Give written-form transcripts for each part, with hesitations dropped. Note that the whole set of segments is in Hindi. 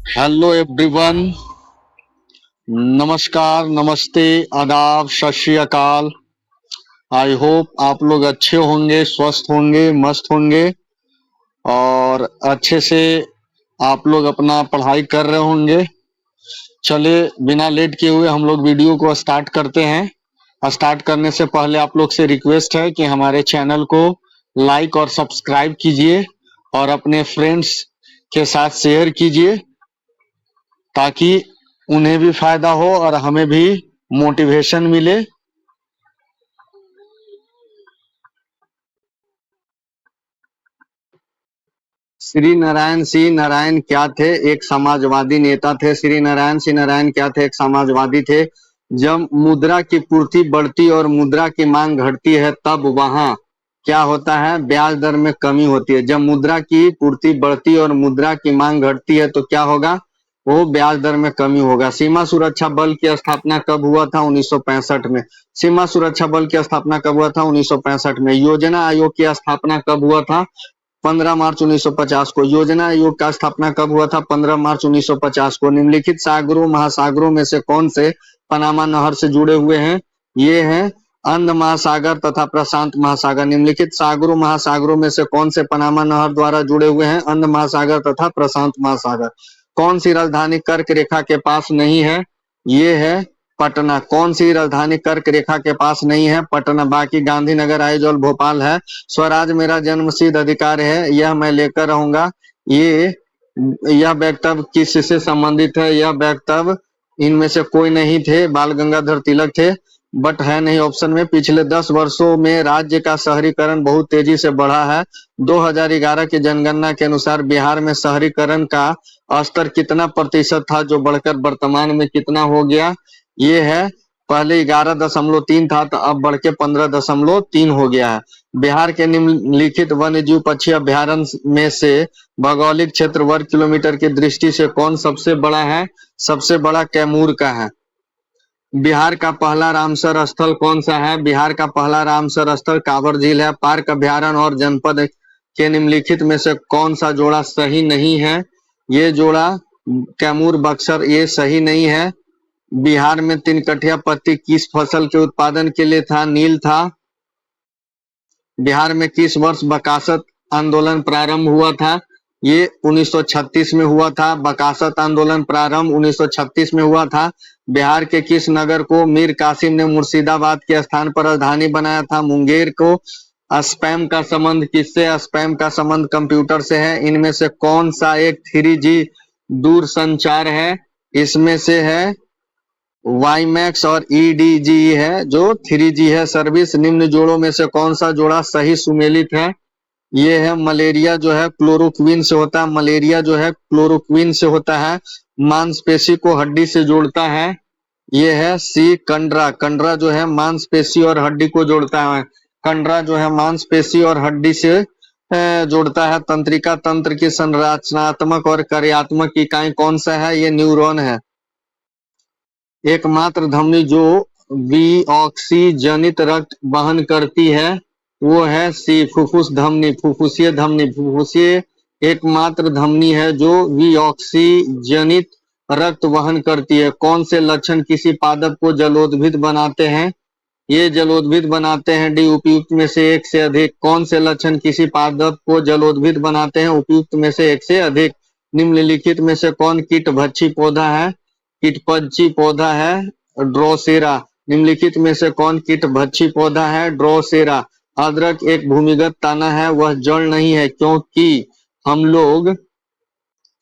हेलो एवरीवन, नमस्कार, नमस्ते, आदाब, सत श्री अकाल। आई होप आप लोग अच्छे होंगे, स्वस्थ होंगे, मस्त होंगे और अच्छे से आप लोग अपना पढ़ाई कर रहे होंगे। चलिए बिना लेट किए हुए हम लोग वीडियो को स्टार्ट करते हैं। स्टार्ट करने से पहले आप लोग से रिक्वेस्ट है कि हमारे चैनल को लाइक और सब्सक्राइब कीजिए और अपने फ्रेंड्स के साथ शेयर कीजिए ताकि उन्हें भी फायदा हो और हमें भी मोटिवेशन मिले। श्री नारायण सिंह नारायण क्या थे? एक समाजवादी नेता थे। श्री नारायण सिंह नारायण क्या थे? एक समाजवादी थे। जब मुद्रा की पूर्ति बढ़ती और मुद्रा की मांग घटती है तब वहां क्या होता है? ब्याज दर में कमी होती है। जब मुद्रा की पूर्ति बढ़ती और मुद्रा की मांग घटती है तो क्या होगा? वो ब्याज दर में कमी होगा। सीमा सुरक्षा बल की स्थापना कब हुआ था? 1965 में। सीमा सुरक्षा बल की स्थापना कब हुआ था? 1965 में। योजना आयोग की स्थापना कब हुआ था? 15 मार्च 1950 को। योजना आयोग का स्थापना कब हुआ था? 15 मार्च 1950 को। निम्नलिखित सागरों महासागरों में से कौन से पनामा नहर से जुड़े हुए हैं? ये हैं अंध महासागर तथा प्रशांत महासागर। निम्नलिखित सागरों महासागरों में से कौन से पनामा नहर द्वारा जुड़े हुए हैं? अंध महासागर तथा प्रशांत महासागर। कौन सी राजधानी कर्क रेखा के पास नहीं है? ये है पटना। कौन सी राजधानी कर्क रेखा के पास नहीं है? पटना। बाकी गांधीनगर, आइजॉल, भोपाल है। स्वराज मेरा जन्मसिद्ध अधिकार है, यह मैं लेकर रहूंगा। यह वक्तव्य किससे संबंधित है? यह वक्तव्य इनमें से कोई नहीं थे, बाल गंगाधर तिलक थे, बट है नहीं ऑप्शन में। पिछले 10 वर्षों में राज्य का शहरीकरण बहुत तेजी से बढ़ा है। 2011 की जनगणना के अनुसार बिहार में शहरीकरण का स्तर कितना प्रतिशत था जो बढ़कर वर्तमान में कितना हो गया? ये है पहले 11.3 था तो अब बढ़ के 15.3 हो गया है। बिहार के निम्नलिखित वन्य जीव पक्षी अभ्यारण्य में से भौगोलिक क्षेत्र वर्ग किलोमीटर की दृष्टि से कौन सबसे बड़ा है? सबसे बड़ा कैमूर का है। बिहार का पहला रामसर स्थल कौन सा है? बिहार का पहला रामसर स्थल कांवर झील है। पार्क, अभ्यारण्य और जनपद के निम्नलिखित में से कौन सा जोड़ा सही नहीं है? ये जोड़ा कैमूर बक्सर ये सही नहीं है। बिहार में 3 कठिया पत्ती किस फसल के उत्पादन के लिए था? नील था। बिहार में किस वर्ष बकासत आंदोलन प्रारंभ हुआ था? ये 1936 में हुआ था। बकासत आंदोलन प्रारंभ 1936 में हुआ था। बिहार के किस नगर को मीर कासिम ने मुर्शिदाबाद के स्थान पर राजधानी बनाया था? मुंगेर को। स्पैम का संबंध किससे? स्पैम का संबंध कंप्यूटर से है। इनमें से कौन सा एक 3G दूरसंचार है? इसमें से है वाईमैक्स और EDG है जो 3G है सर्विस। निम्न जोड़ों में से कौन सा जोड़ा सही सुमेलित है? ये है मलेरिया जो है क्लोरोक्विन से होता है। मलेरिया जो है क्लोरोक्विन से होता है। मांसपेशी को हड्डी से जोड़ता है। ये है सी कंडरा। कंडरा जो है मांसपेशी और हड्डी को जोड़ता है। कंडरा जो है मांसपेशी और हड्डी से जोड़ता है। तंत्रिका तंत्र की संरचनात्मक और कार्यात्मक इकाई कौन सा है? ये न्यूरॉन है। एकमात्र धमनी जो विऑक्सीजनित रक्त वहन करती है वो है सी फुफ्फुस धमनी, फुफ्फुसीय धमनी। फुफ्फुसीय एकमात्र धमनी है जो विऑक्सीजनित रक्त वहन करती है। कौन से लक्षण किसी पादप को जलोदभित बनाते हैं? ये जलोदभित बनाते हैं डी उपयुक्त में से एक से अधिक। कौन से लक्षण किसी पादप को जलोदभित बनाते हैं? उपयुक्त में से एक से अधिक। निम्नलिखित में से कौन कीटभक्षी पौधा है? कीटपक्षी पौधा है ड्रोसेरा। निम्नलिखित में से कौन कीटभक्षी पौधा है? ड्रोसेरा। अदरक एक भूमिगत तना है, वह जड़ नहीं है क्योंकि हम लोग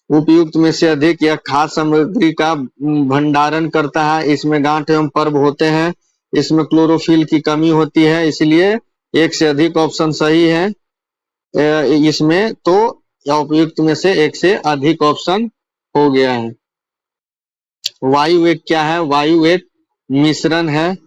उपयुक्त में से अधिक यह खाद्य सामग्री का भंडारण करता है। इसमें गांठ एवं पर्व होते हैं। इसमें क्लोरोफिल की कमी होती है, इसलिए एक से अधिक ऑप्शन सही है। इसमें तो उपयुक्त में से एक से अधिक ऑप्शन हो गया है। वायु एक क्या है? वायु एक मिश्रण है।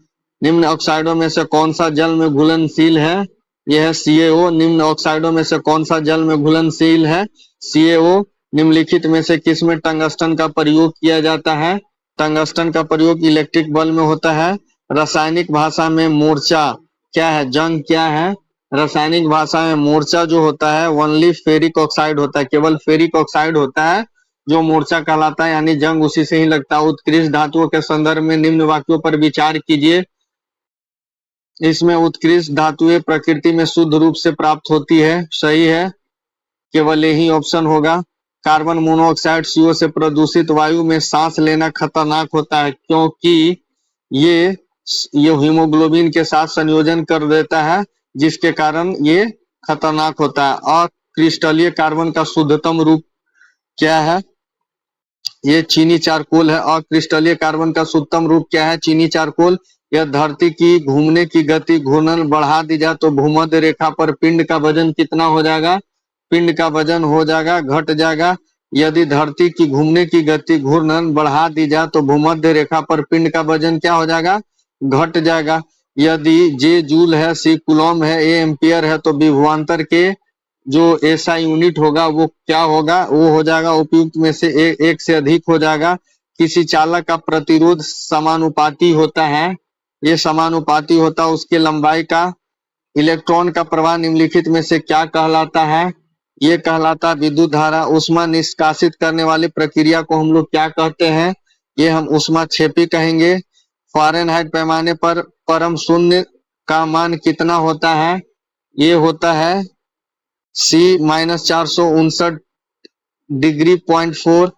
निम्न ऑक्साइडों में से कौन सा जल में घुलनशील है? यह है CaO। निम्न ऑक्साइडों में से कौन सा जल में घुलनशील है? CaO। निम्नलिखित में से किस में टंगस्टन का प्रयोग किया जाता है? टंगस्टन का प्रयोग इलेक्ट्रिक बल्ब में होता है। रासायनिक भाषा में मोर्चा क्या है? जंग क्या है? रासायनिक भाषा में मोर्चा जो होता है ओनली फेरिक ऑक्साइड होता है, केवल फेरिक ऑक्साइड होता है जो मोर्चा कहलाता है, यानी जंग उसी से ही लगता है। उत्कृष्ट धातुओं के संदर्भ में निम्न वाक्यों पर विचार कीजिए। इसमें उत्कृष्ट धातुएं प्रकृति में शुद्ध रूप से प्राप्त होती है, सही है, केवल यही ऑप्शन होगा। कार्बन मोनोऑक्साइड CO से प्रदूषित वायु में सांस लेना खतरनाक होता है, क्योंकि ये ये हीमोग्लोबिन के साथ संयोजन कर देता है, जिसके कारण ये खतरनाक होता है। और क्रिस्टलीय कार्बन का शुद्धतम रूप क्या है? ये चीनी चारकोल है। और क्रिस्टलीय कार्बन का शुद्धतम रूप क्या है? चीनी चारकोल। यह धरती की घूमने की गति घूर्णन बढ़ा दी जाए तो भूमध्य रेखा पर पिंड का वजन कितना हो जाएगा? पिंड का वजन हो जाएगा, घट जाएगा। यदि धरती की घूमने की गति घूर्णन बढ़ा दी जाए तो भूमध्य रेखा पर पिंड का वजन क्या हो जाएगा? घट जाएगा। यदि जे जूल है, सी कूलॉम है, ए एम्पियर है, तो विभवांतर के जो ऐसा यूनिट होगा वो क्या होगा? वो हो जाएगा उपयुक्त में से एक से अधिक हो जाएगा। किसी चालक का प्रतिरोध समानुपाती होता है, ये समानुपाती होता है उसके लंबाई का। इलेक्ट्रॉन का प्रवाह निम्नलिखित में से क्या कहलाता है? ये कहलाता है विद्युत धारा। ऊष्मा निष्कासित करने वाली प्रक्रिया को हम लोग क्या कहते हैं? ये हम ऊष्माक्षेपी कहेंगे। फ़ारेनहाइट पैमाने पर परम शून्य का मान कितना होता है? ये होता है C-459 डिग्री 0.4।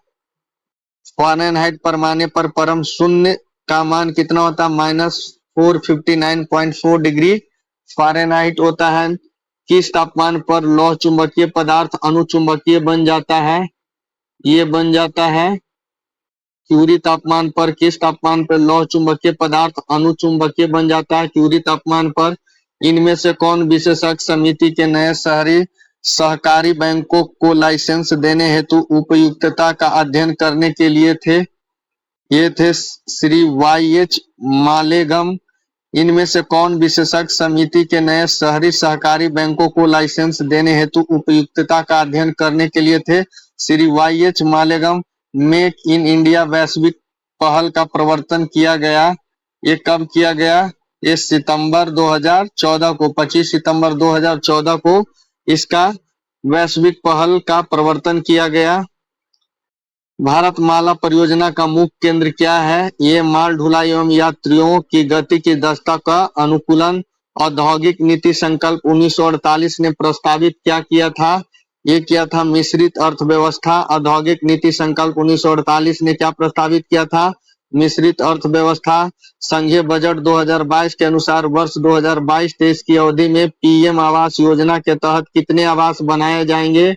फ़ारेनहाइट पैमाने पर परम शून्य का मान कितना होता है? -459.4 डिग्री फ़ारेनहाइट होता है। किस तापमान पर लौह चुंबकीय पदार्थ अनुचुंबकीय बन जाता है? ये बन जाता है क्यूरी तापमान पर। किस तापमान पर लौह चुंबकीय पदार्थ अनुचुंबकीय बन जाता है? क्यूरी तापमान पर। इनमें से कौन विशेषज्ञ समिति के नए शहरी सहकारी बैंकों को लाइसेंस देने हेतु उपयुक्तता का अध्ययन करने के लिए थे? ये थे श्री YH मालेगम। इनमें से कौन विशेषज्ञ समिति के नए शहरी सहकारी बैंकों को लाइसेंस देने हेतु उपयुक्तता का अध्ययन करने के लिए थे? Shri YH Malegam. Make in India वैश्विक पहल का प्रवर्तन किया गया। ये कब किया गया? ये सितंबर 2014 को, 25 सितंबर 2014 को इसका वैश्विक पहल का प्रवर्तन किया गया। भारतमाला परियोजना का मुख्य केंद्र क्या है? ये माल ढुलाई एवं यात्रियों की गति की दक्षता का अनुकूलन। औद्योगिक नीति संकल्प 1948 ने प्रस्तावित क्या किया था? ये किया था मिश्रित अर्थव्यवस्था। औद्योगिक नीति संकल्प 1948 ने क्या प्रस्तावित किया था? मिश्रित अर्थव्यवस्था। संघीय बजट 2022 के अनुसार वर्ष 2022-23 की अवधि में PM आवास योजना के तहत कितने आवास बनाए जाएंगे?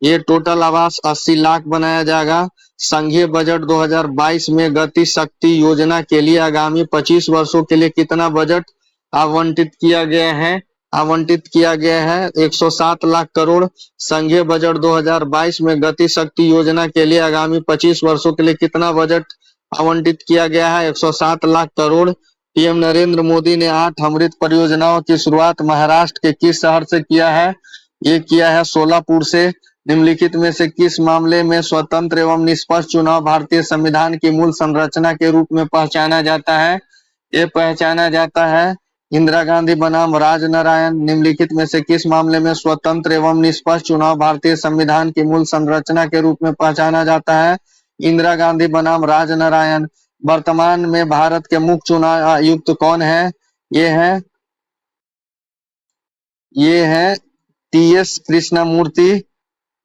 ये टोटल आवास 80 लाख बनाया जाएगा। संघीय बजट 2022 में गति शक्ति योजना के लिए आगामी 25 वर्षों के लिए कितना बजट आवंटित किया गया है? आवंटित किया गया है 107 लाख करोड़। संघीय बजट 2022 में गति शक्ति योजना के लिए आगामी 25 वर्षों के लिए कितना बजट आवंटित किया गया है? 107 लाख करोड़। PM नरेंद्र मोदी ने 8 अमृत परियोजनाओं की शुरुआत महाराष्ट्र के किस शहर से किया है? ये किया है सोलापुर से। निम्नलिखित में से किस मामले में स्वतंत्र एवं निष्पक्ष चुनाव भारतीय संविधान की मूल संरचना के रूप में पहचाना जाता है? ये पहचाना जाता है इंदिरा गांधी बनाम राजनारायण। निम्नलिखित में से किस मामले में स्वतंत्र एवं निष्पक्ष चुनाव भारतीय संविधान की मूल संरचना के रूप में पहचाना जाता है? इंदिरा गांधी बनाम राजनारायण। वर्तमान में भारत के मुख्य चुनाव आयुक्त कौन है? ये है TS कृष्णमूर्ति।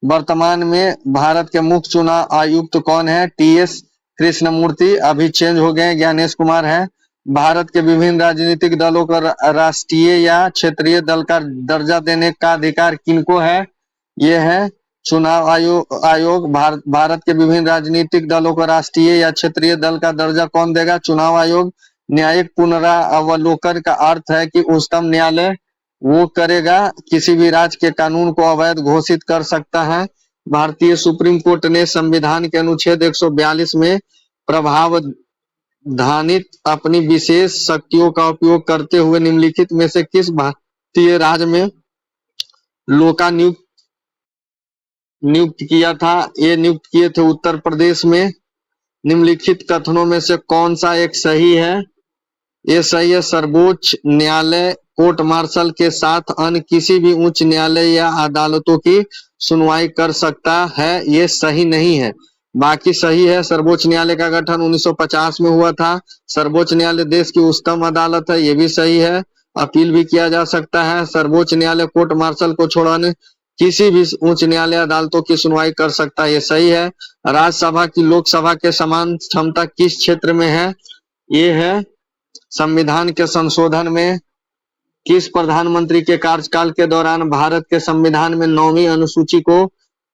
वर्तमान में भारत के मुख्य चुनाव आयुक्त कौन है? TS कृष्णमूर्ति। अभी चेंज हो गए, ज्ञानेश कुमार है। भारत के विभिन्न राजनीतिक दलों को राष्ट्रीय या क्षेत्रीय दल का दर्जा देने का अधिकार किनको है? ये है चुनाव आयोग। भारत के विभिन्न राजनीतिक दलों को राष्ट्रीय या क्षेत्रीय दल का दर्जा कौन देगा? चुनाव आयोग। न्यायिक पुनरावलोकन का अर्थ है कि उच्चतम न्यायालय वो करेगा, किसी भी राज्य के कानून को अवैध घोषित कर सकता है। भारतीय सुप्रीम कोर्ट ने संविधान के अनुच्छेद 142 में प्रावधानित अपनी विशेष शक्तियों का उपयोग करते हुए निम्नलिखित में से किस भारतीय राज्य में लोका नियुक्त किया था? ये नियुक्त किए थे उत्तर प्रदेश में। निम्नलिखित कथनों में से कौन सा एक सही है? ये सही है, सर्वोच्च न्यायालय कोर्ट मार्शल के साथ अन्य किसी भी उच्च न्यायालय या अदालतों की सुनवाई कर सकता है, ये सही नहीं है। बाकी सही है। सर्वोच्च न्यायालय का गठन 1950 में हुआ था। सर्वोच्च न्यायालय देश की उच्चतम अदालत है, ये भी सही है। अपील भी किया जा सकता है। सर्वोच्च न्यायालय कोर्ट मार्शल को छोड़ने किसी भी उच्च न्यायालय अदालतों की सुनवाई कर सकता है, ये सही है। राज्यसभा की लोकसभा के समान क्षमता किस क्षेत्र में है? ये है संविधान के संशोधन में। किस प्रधानमंत्री के कार्यकाल के दौरान भारत के संविधान में 9वीं अनुसूची को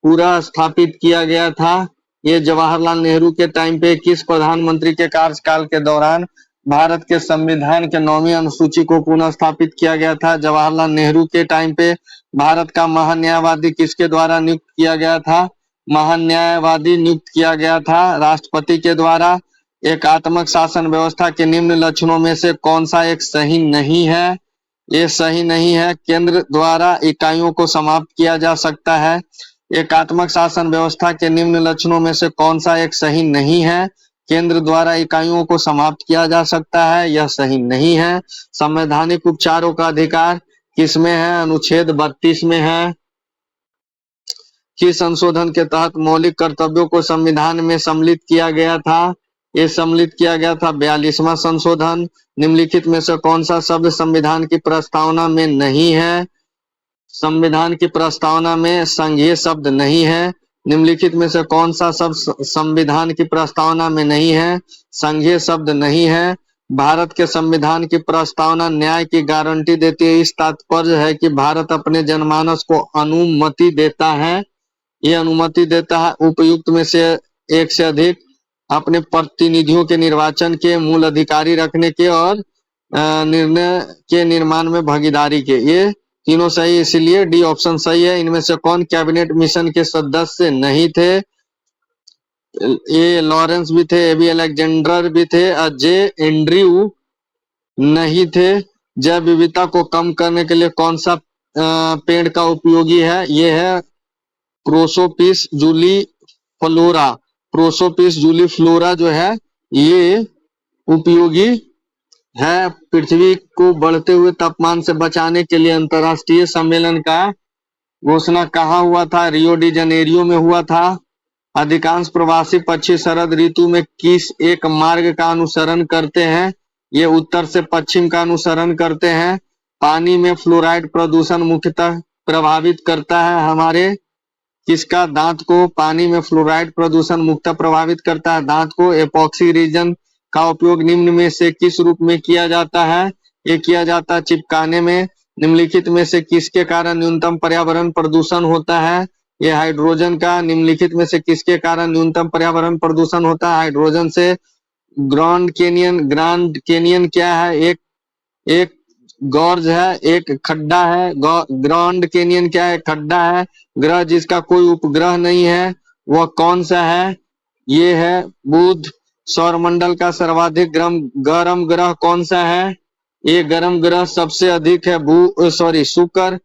पूरा स्थापित किया गया था? ये जवाहरलाल नेहरू के टाइम पे। किस प्रधानमंत्री के कार्यकाल के दौरान भारत के संविधान के 9वीं अनुसूची को पुनः स्थापित किया गया था? जवाहरलाल नेहरू के टाइम पे। भारत का महान्यायवादी किसके द्वारा नियुक्त किया गया था? महान्यायवादी नियुक्त किया गया था राष्ट्रपति के द्वारा। एकात्मक शासन व्यवस्था के निम्न लक्षणों में से कौन सा एक सही नहीं है? ये सही नहीं है। केंद्र द्वारा इकाइयों को समाप्त किया जा सकता है। एकात्मक शासन व्यवस्था के निम्न लक्षणों में से कौन सा एक सही नहीं है? केंद्र द्वारा इकाइयों को समाप्त किया जा सकता है, यह सही नहीं है। संवैधानिक उपचारों का अधिकार किसमें है? अनुच्छेद 32 में है। किस संशोधन के तहत मौलिक कर्तव्यों को संविधान में सम्मिलित किया गया था? ये सम्मिलित किया गया था 42वां संशोधन। निम्नलिखित में से कौन सा शब्द संविधान की प्रस्तावना में नहीं है? संविधान की प्रस्तावना में संघीय शब्द नहीं है। निम्नलिखित में से कौन सा शब्द संविधान की प्रस्तावना में नहीं है? संघीय शब्द नहीं है। भारत के संविधान की प्रस्तावना न्याय की गारंटी देती है, इस तात्पर्य है कि भारत अपने जनमानस को अनुमति देता है, ये अनुमति देता है उपयुक्त में से एक से अधिक अपने प्रतिनिधियों के निर्वाचन के, मूल अधिकारी रखने के और निर्णय के निर्माण में भागीदारी के। ये तीनों सही, इसलिए डी ऑप्शन सही है। इनमें से कौन कैबिनेट मिशन के सदस्य नहीं थे? ये लॉरेंस भी थे, एबी अलेक्जेंडर भी थे, जे एंड्रयू नहीं थे। जैव विविधता को कम करने के लिए कौन सा पेड़ का उपयोगी है? ये है प्रोसोपिस जूलीफ्लोरा। प्रोसोपिस जूलीफ्लोरा जो है ये उपयोगी है। पृथ्वी को बढ़ते हुए तापमान से बचाने के लिए अंतरराष्ट्रीय सम्मेलन का घोषणा कहाँ हुआ था? रियो डी जनेरियो में हुआ था। अधिकांश प्रवासी पक्षी शरद ऋतु में किस एक मार्ग का अनुसरण करते हैं? ये उत्तर से पश्चिम का अनुसरण करते हैं। पानी में फ्लोराइड प्रदूषण मुख्यतः प्रभावित करता है हमारे किसका? दांत को। पानी में फ्लोराइड प्रदूषण मुख्यतः प्रभावित करता है दांत को। एपॉक्सी रीजन का उपयोग निम्न में से किस रूप में किया जाता है? ये किया जाता है चिपकाने में। निम्नलिखित में से किसके कारण न्यूनतम पर्यावरण प्रदूषण होता है? ये हाइड्रोजन का। निम्नलिखित में से किसके कारण न्यूनतम पर्यावरण प्रदूषण होता है? हाइड्रोजन से। ग्रांड कैनियन क्या है? एक गॉर्ज है, एक खड्डा है। ग्रांड कैनियन क्या है? खड्डा है। ग्रह जिसका कोई उपग्रह नहीं है वह कौन सा है? ये है बुध। सौरमंडल का सर्वाधिक गर्म ग्रह कौन सा है? ये गर्म ग्रह सबसे अधिक है शुक्र।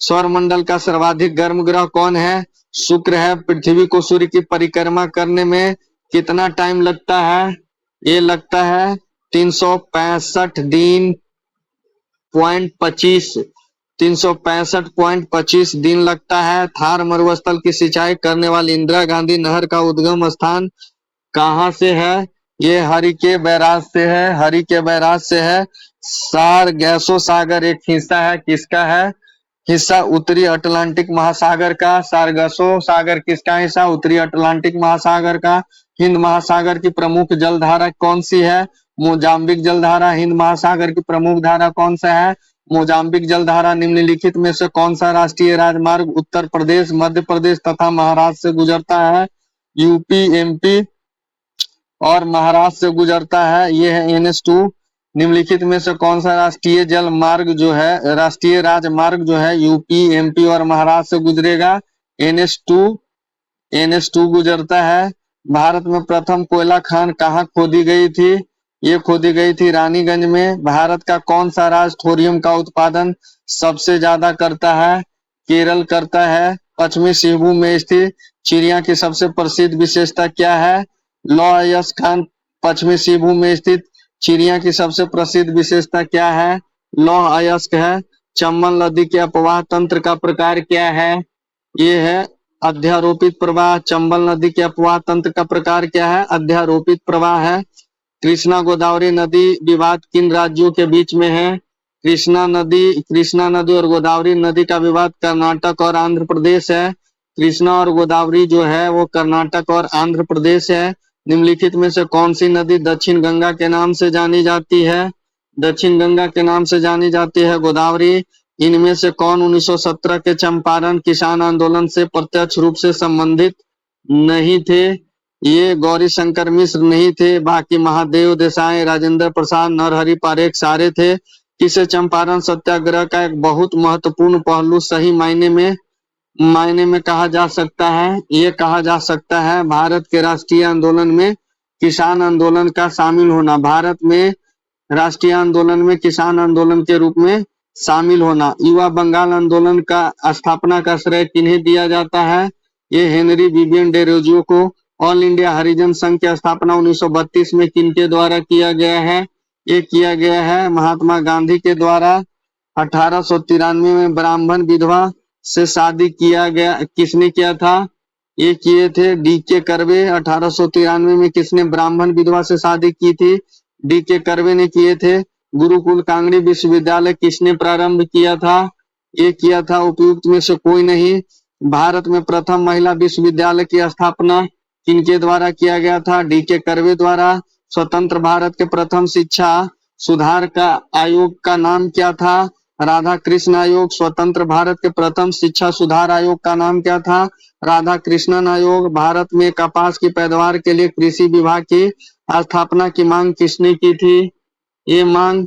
सौरमंडल का सर्वाधिक गर्म ग्रह कौन है? शुक्र है। पृथ्वी को सूर्य की परिक्रमा करने में कितना टाइम लगता है? ये लगता है 365 दिन पॉइंट 365.25 दिन लगता है। थार मरुस्थल की सिंचाई करने वाली इंदिरा गांधी नहर का उद्गम स्थान कहाँ से है? ये हरिके बैराज से है। हरिके बैराज से है। सारगैसो सागर एक हिस्सा है, किसका है? हिस्सा उत्तरी अटलांटिक महासागर का। सारगैसो सागर किसका हिस्सा? उत्तरी अटलांटिक महासागर का। हिंद महासागर की प्रमुख जलधारा कौन सी है? मोजाम्बिक जलधारा। हिंद महासागर की प्रमुख धारा कौन सा है? मोजाम्बिक जलधारा। निम्नलिखित में से कौन सा राष्ट्रीय राजमार्ग उत्तर प्रदेश, मध्य प्रदेश तथा महाराष्ट्र से गुजरता है? यूपी, एमपी और महाराष्ट्र से गुजरता है। ये है NH2। निम्नलिखित में से कौन सा राष्ट्रीय जल मार्ग जो है, राष्ट्रीय राजमार्ग जो है यूपी, एमपी और महाराष्ट्र से गुजरेगा? NH2 गुजरता है। भारत में प्रथम कोयला खान कहाँ खोदी गई थी? ये खोदी गई थी रानीगंज में। भारत का कौन सा राज्य थोरियम का उत्पादन सबसे ज्यादा करता है? केरल करता है। पश्चिमी सिंहभूम में स्थित चिड़िया की सबसे प्रसिद्ध विशेषता क्या है? लॉयस खान। पश्चिमी सिंहभूम में स्थित चिड़िया की सबसे प्रसिद्ध विशेषता क्या है? लौह अयस्क है। चंबल नदी के अपवाह तंत्र का प्रकार क्या है? ये है अध्यारोपित प्रवाह। चंबल नदी के अपवाह तंत्र का प्रकार क्या है? अध्यारोपित प्रवाह है। कृष्णा गोदावरी नदी विवाद किन राज्यों के बीच में है? कृष्णा नदी और गोदावरी नदी का विवाद कर्नाटक और आंध्र प्रदेश है। कृष्णा और गोदावरी जो है वो कर्नाटक और आंध्र प्रदेश है। निम्नलिखित में से कौन सी नदी दक्षिण गंगा के नाम से जानी जाती है? दक्षिण गंगा के नाम से जानी जाती है गोदावरी। इनमें से कौन 1917 के चंपारण किसान आंदोलन से प्रत्यक्ष रूप से संबंधित नहीं थे? ये गौरी शंकर मिश्र नहीं थे, बाकी महादेव देसाई, राजेंद्र प्रसाद, नरहरि पारेख सारे थे। किसे चंपारण सत्याग्रह का एक बहुत महत्वपूर्ण पहलू सही मायने में कहा जा सकता है? ये कहा जा सकता है भारत के राष्ट्रीय आंदोलन में किसान आंदोलन का शामिल होना। भारत में राष्ट्रीय आंदोलन में किसान आंदोलन के रूप में शामिल होना। युवा बंगाल आंदोलन का स्थापना का श्रेय किन्हें दिया जाता है? ये हेनरी विवियन डेरोजियो को। ऑल इंडिया हरिजन संघ की स्थापना 1932 में किनके द्वारा किया गया है? ये किया गया है महात्मा गांधी के द्वारा। 1893 में ब्राह्मण विधवा से शादी किया गया, किसने किया था? ये किए थे डी के कर्वे। 1893 में किसने ब्राह्मण विधवा से शादी की थी? डी के कर्वे ने किए थे। गुरुकुल कांगड़ी विश्वविद्यालय किसने प्रारंभ किया था? ये किया था उपयुक्त में से कोई नहीं। भारत में प्रथम महिला विश्वविद्यालय की स्थापना किनके द्वारा किया गया था? डी के कर्वे द्वारा। स्वतंत्र भारत के प्रथम शिक्षा सुधार का आयोग का नाम क्या था? राधा कृष्ण आयोग। स्वतंत्र भारत के प्रथम शिक्षा सुधार आयोग का नाम क्या था? राधा कृष्णन आयोग। भारत में कपास की पैदावार के लिए कृषि विभाग की स्थापना की मांग किसने की थी? ये मांग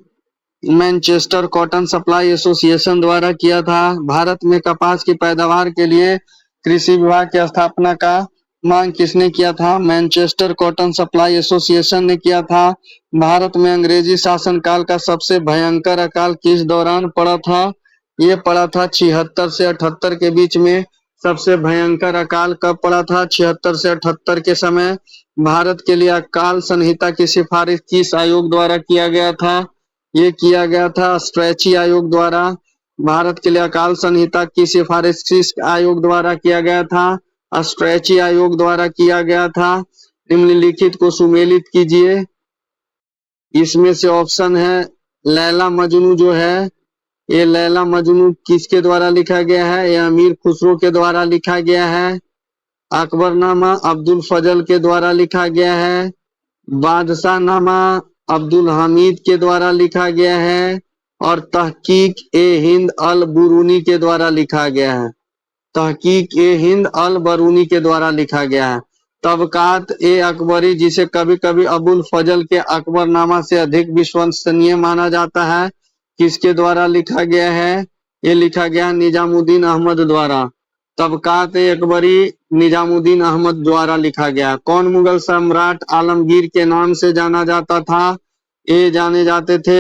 मैनचेस्टर कॉटन सप्लाई एसोसिएशन द्वारा किया था। भारत में कपास की पैदावार के लिए कृषि विभाग की स्थापना का मांग किसने किया था? मैनचेस्टर कॉटन सप्लाई एसोसिएशन ने किया था। भारत में अंग्रेजी शासनकाल का सबसे भयंकर अकाल किस दौरान पड़ा था? ये पड़ा था 76 से 78 के बीच में। सबसे भयंकर अकाल कब पड़ा था? 76 से 78 के समय। भारत के लिए अकाल संहिता की सिफारिश किस आयोग द्वारा किया गया था? ये किया गया था स्ट्रेची आयोग द्वारा। भारत के लिए अकाल संहिता की सिफारिश किस आयोग द्वारा किया गया था? स्ट्रेची आयोग द्वारा किया गया था। निम्नलिखित को सुमेलित कीजिए। इसमें से ऑप्शन है लैला मजनू जो है, ये लैला मजनू किसके द्वारा लिखा गया है? ये अमीर खुसरो के द्वारा लिखा गया है। अकबरनामा अब्दुल फजल के द्वारा लिखा गया है। बादशाहनामा अब्दुल हमीद के द्वारा लिखा गया है। और तहकीक ए हिंद अल बुरूनी के द्वारा लिखा गया है। तहकीक ए हिंद अल बरूनी के द्वारा लिखा गया है। तबकात ए अकबरी, जिसे कभी कभी अबुल फजल के अकबरनामा से अधिक विश्वसनीय माना जाता है, किसके द्वारा लिखा गया है? ये लिखा गया निजामुद्दीन अहमद द्वारा। तबकात ए अकबरी निजामुद्दीन अहमद द्वारा लिखा गया। कौन मुगल सम्राट आलमगीर के नाम से जाना जाता था? ये जाने जाते थे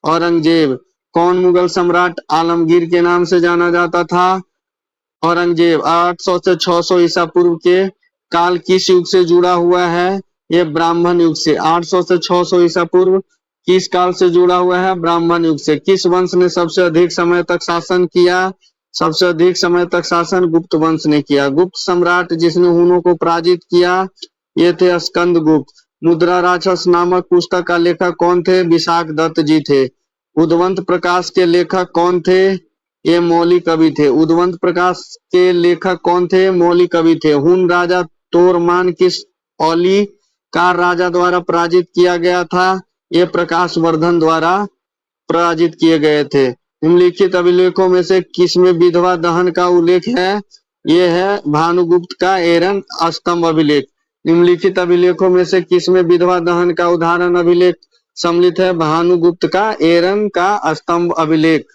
औरंगजेब। कौन मुगल सम्राट आलमगीर के नाम से जाना जाता था? औरंगजेब। 800 से 600 ईसा पूर्व के काल किस युग से जुड़ा हुआ है? ये ब्राह्मण युग से। 800 से 600 ईसा पूर्व किस काल से जुड़ा हुआ है? ब्राह्मण युग से। किस वंश ने सबसे अधिक समय तक शासन किया? सबसे अधिक समय तक शासन गुप्त वंश ने किया। गुप्त सम्राट जिसने हुनों को पराजित किया, ये थे स्कंदगुप्त। मुद्रा राक्षस नामक पुस्तक का लेखक कौन थे? विशाख दत्त जी थे। उद्वंत प्रकाश के लेखक कौन थे? ये मौलिक कवि थे। उद्वंत प्रकाश के लेखक कौन थे? मौलिक कवि थे। हुन राजा तोरमान किस औली कार राजा द्वारा पराजित किया गया था? ये प्रकाश वर्धन द्वारा पराजित किए गए थे। निम्नलिखित अभिलेखों में से किसमें विधवा दहन का उल्लेख है? ये है भानुगुप्त का एरन स्तंभ अभिलेख। निम्नलिखित अभिलेखों में से किसमें विधवा दहन का उदाहरण अभिलेख सम्मिलित है? भानुगुप्त का एरन का स्तंभ अभिलेख।